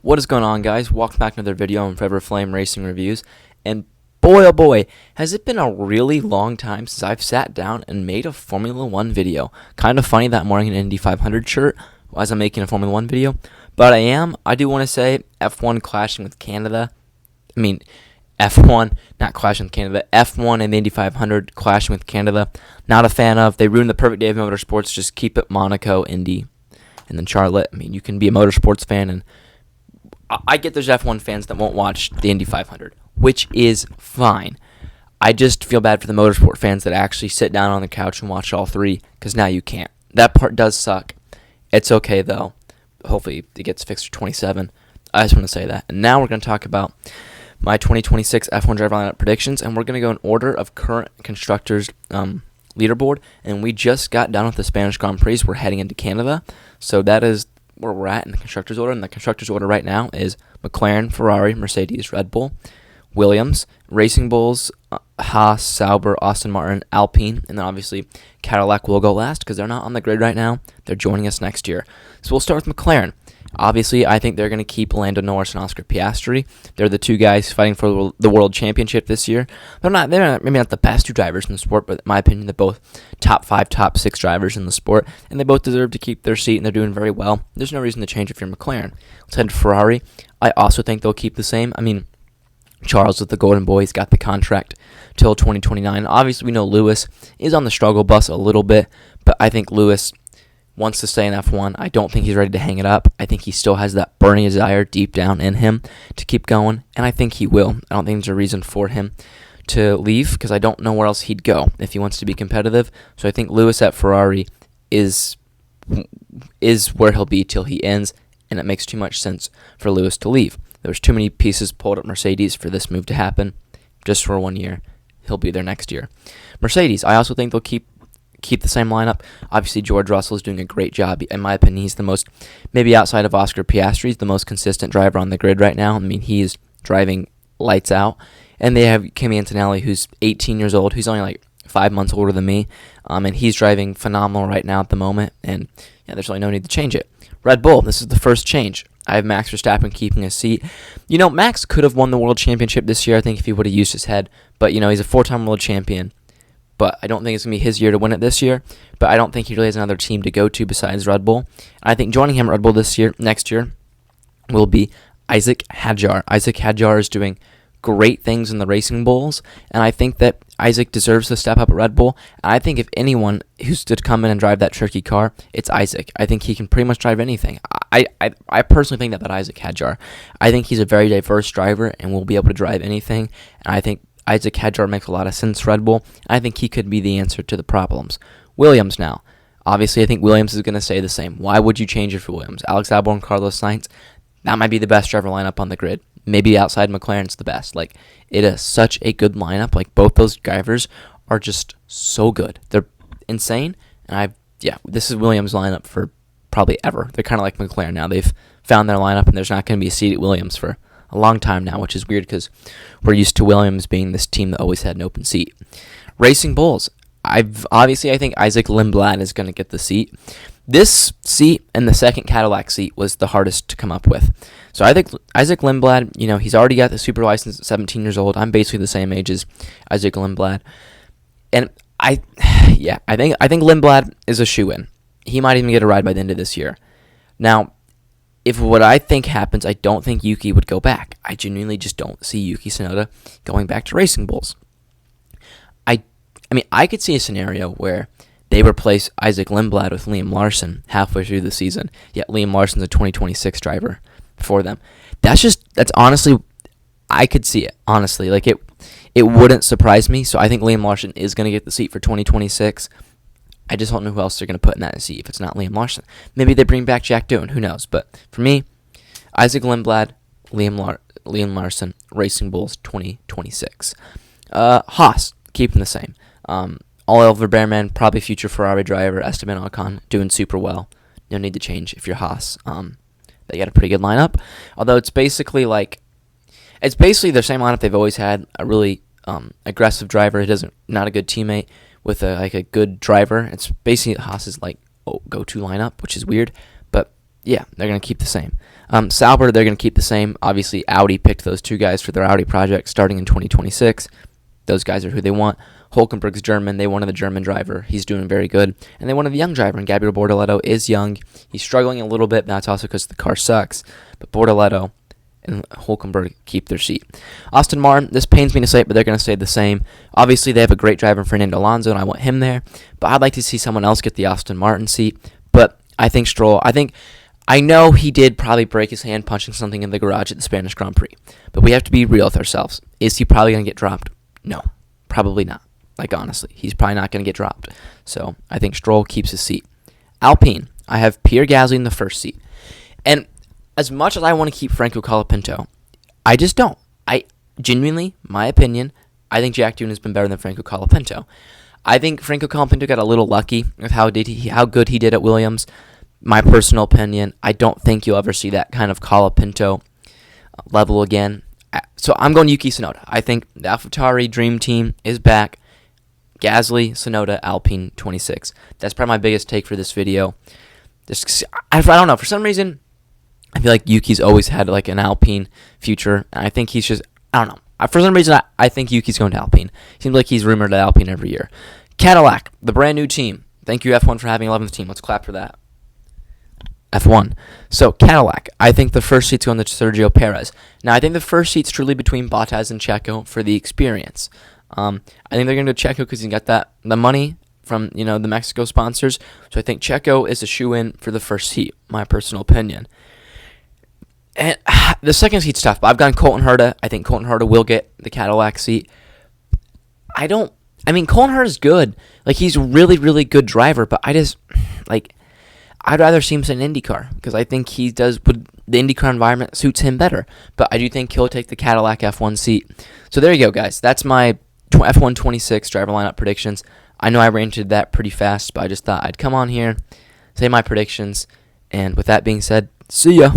What is going on, guys? Welcome back to another video on Forever Flame Racing Reviews. And boy, oh boy, has it been a really long time since I've sat down and made a Formula 1 video. Kind of funny that I'm wearing an Indy 500 shirt as I'm making a Formula 1 video. But I do want to say F1 clashing with Canada. F1, not clashing with Canada. F1 and the Indy 500 clashing with Canada. Not a fan of. They ruined the perfect day of motorsports. Just keep it Monaco, Indy, and then Charlotte. You can be a motorsports fan, and I get there's F1 fans that won't watch the Indy 500, which is fine. I just feel bad for the motorsport fans that actually sit down on the couch and watch all three, because now you can't. That part does suck. It's okay, though. Hopefully it gets fixed for 27. I just want to say that. And now we're going to talk about my 2026 F1 driver lineup predictions, and we're going to go in order of current Constructors leaderboard. And we just got done with the Spanish Grand Prix. We're heading into Canada, so that is where we're at in the Constructors order. And the Constructors order right now is McLaren, Ferrari, Mercedes, Red Bull, Williams, Racing Bulls, Haas, Sauber, Aston Martin, Alpine, and then obviously Cadillac will go last because they're not on the grid right now. They're joining us next year. So we'll start with McLaren. Obviously, I think they're going to keep Lando Norris and Oscar Piastri. They're the two guys fighting for the World Championship this year. They're maybe not the best two drivers in the sport, but in my opinion, they're both top 5, top 6 drivers in the sport, and they both deserve to keep their seat, and they're doing very well. There's no reason to change if you're McLaren. Let's head to Ferrari. I also think they'll keep the same. Charles with the Golden Boy, he's got the contract till 2029. Obviously, we know Lewis is on the struggle bus a little bit, but I think Lewis wants to stay in F1. I don't think he's ready to hang it up. I think he still has that burning desire deep down in him to keep going, and I think he will. I don't think there's a reason for him to leave because I don't know where else he'd go if he wants to be competitive. So I think Lewis at Ferrari is where he'll be till he ends, and it makes too much sense for Lewis to leave. There's too many pieces pulled at Mercedes for this move to happen just for 1 year. He'll be there next year. Mercedes, I also think they'll keep the same lineup. Obviously, George Russell is doing a great job. In my opinion, he's the most, maybe outside of Oscar Piastri, he's the most consistent driver on the grid right now. He is driving lights out. And they have Kimi Antonelli, who's 18 years old. He's only like 5 months older than me. And he's driving phenomenal right now at the moment. And yeah, there's really no need to change it. Red Bull, this is the first change. I have Max Verstappen keeping his seat. Max could have won the World Championship this year, I think, if he would have used his head. But, he's a 4-time World Champion. But I don't think it's going to be his year to win it this year. But I don't think he really has another team to go to besides Red Bull. I think joining him at Red Bull next year, will be Isaac Hadjar. Isaac Hadjar is doing great things in the Racing Bulls, and I think that Isaac deserves to step up at Red Bull. And I think if anyone who's to come in and drive that tricky car, it's Isaac. I think he can pretty much drive anything. I personally think that about Isaac Hadjar. I think he's a very diverse driver and will be able to drive anything, and I think Isaac Hadjar makes a lot of sense for Red Bull. I think he could be the answer to the problems. Williams now. Obviously, I think Williams is going to stay the same. Why would you change it for Williams? Alex Albon, Carlos Sainz, that might be the best driver lineup on the grid. Maybe outside McLaren's the best. It is such a good lineup. Both those drivers are just so good. They're insane. And this is Williams' lineup for probably ever. They're kind of like McLaren now. They've found their lineup, and there's not going to be a seat at Williams for a long time now, which is weird because we're used to Williams being this team that always had an open seat. Racing Bulls. I think Isaac Lindblad is going to get the seat. This seat and the second Cadillac seat was the hardest to come up with. So I think Isaac Lindblad, he's already got the super license at 17 years old. I'm basically the same age as Isaac Lindblad. And I think Lindblad is a shoo-in. He might even get a ride by the end of this year. Now, if what I think happens, I don't think Yuki would go back. I genuinely just don't see Yuki Tsunoda going back to Racing Bulls. I could see a scenario where they replace Isaac Lindblad with Liam Larson halfway through the season, yet Liam Larson's a 2026 driver for them. That's honestly, I could see it, honestly. It wouldn't surprise me, so I think Liam Larson is going to get the seat for 2026. I just don't know who else they're going to put in that seat if it's not Liam Larson. Maybe they bring back Jack Doohan, who knows? But for me, Isaac Lindblad, Liam Larson, Racing Bulls 2026. Haas, keeping the same. Oliver Bearman, probably future Ferrari driver. Esteban Ocon, doing super well. No need to change if you're Haas. They got a pretty good lineup. Although it's basically their same lineup they've always had. A really aggressive driver who not a good teammate with a good driver. It's basically Haas's go-to lineup, which is weird. But Yeah, they're going to keep the same. Sauber, they're going to keep the same. Obviously, Audi picked those two guys for their Audi project starting in 2026. Those guys are who they want. Hülkenberg's German. They wanted the German driver. He's doing very good. And they wanted the young driver, and Gabriel Bortoleto is young. He's struggling a little bit. That's also because the car sucks. But Bortoleto and Hülkenberg keep their seat. Aston Martin, this pains me to say it, but they're going to stay the same. Obviously, they have a great driver in Fernando Alonso, and I want him there. But I'd like to see someone else get the Aston Martin seat. But I think Stroll, I know he did probably break his hand punching something in the garage at the Spanish Grand Prix. But we have to be real with ourselves. Is he probably going to get dropped? No, probably not. Like, honestly, he's probably not going to get dropped. So I think Stroll keeps his seat. Alpine, I have Pierre Gasly in the first seat. And as much as I want to keep Franco Colapinto, I just don't. I genuinely, my opinion, I think Jack Doohan has been better than Franco Colapinto. I think Franco Colapinto got a little lucky with how good he did at Williams. My personal opinion, I don't think you'll ever see that kind of Colapinto level again. So I'm going Yuki Tsunoda. I think the AlphaTauri Dream Team is back. Gasly, Tsunoda, Alpine 26. That's probably my biggest take for this video. I don't know. For some reason, I feel like Yuki's always had like an Alpine future. And I think he's just, I don't know. For some reason, I think Yuki's going to Alpine. Seems like he's rumored at Alpine every year. Cadillac, the brand new team. Thank you, F1, for having 11th team. Let's clap for that. F1. So, Cadillac, I think the first seat's going to Sergio Perez. Now, I think the first seat's truly between Bottas and Checo for the experience. I think they're going to go Checo because he's got the money from, the Mexico sponsors. So, I think Checo is a shoe-in for the first seat, my personal opinion. And the second seat's tough, but I've gone Colton Herta. I think Colton Herta will get the Cadillac seat. Colton Herta's good. Like, he's a really, really good driver, but I'd rather see him in an IndyCar because I think he does, the IndyCar environment suits him better. But I do think he'll take the Cadillac F1 seat. So there you go, guys. That's my F1 26 driver lineup predictions. I know I ranted that pretty fast, but I just thought I'd come on here, say my predictions, and with that being said, see ya.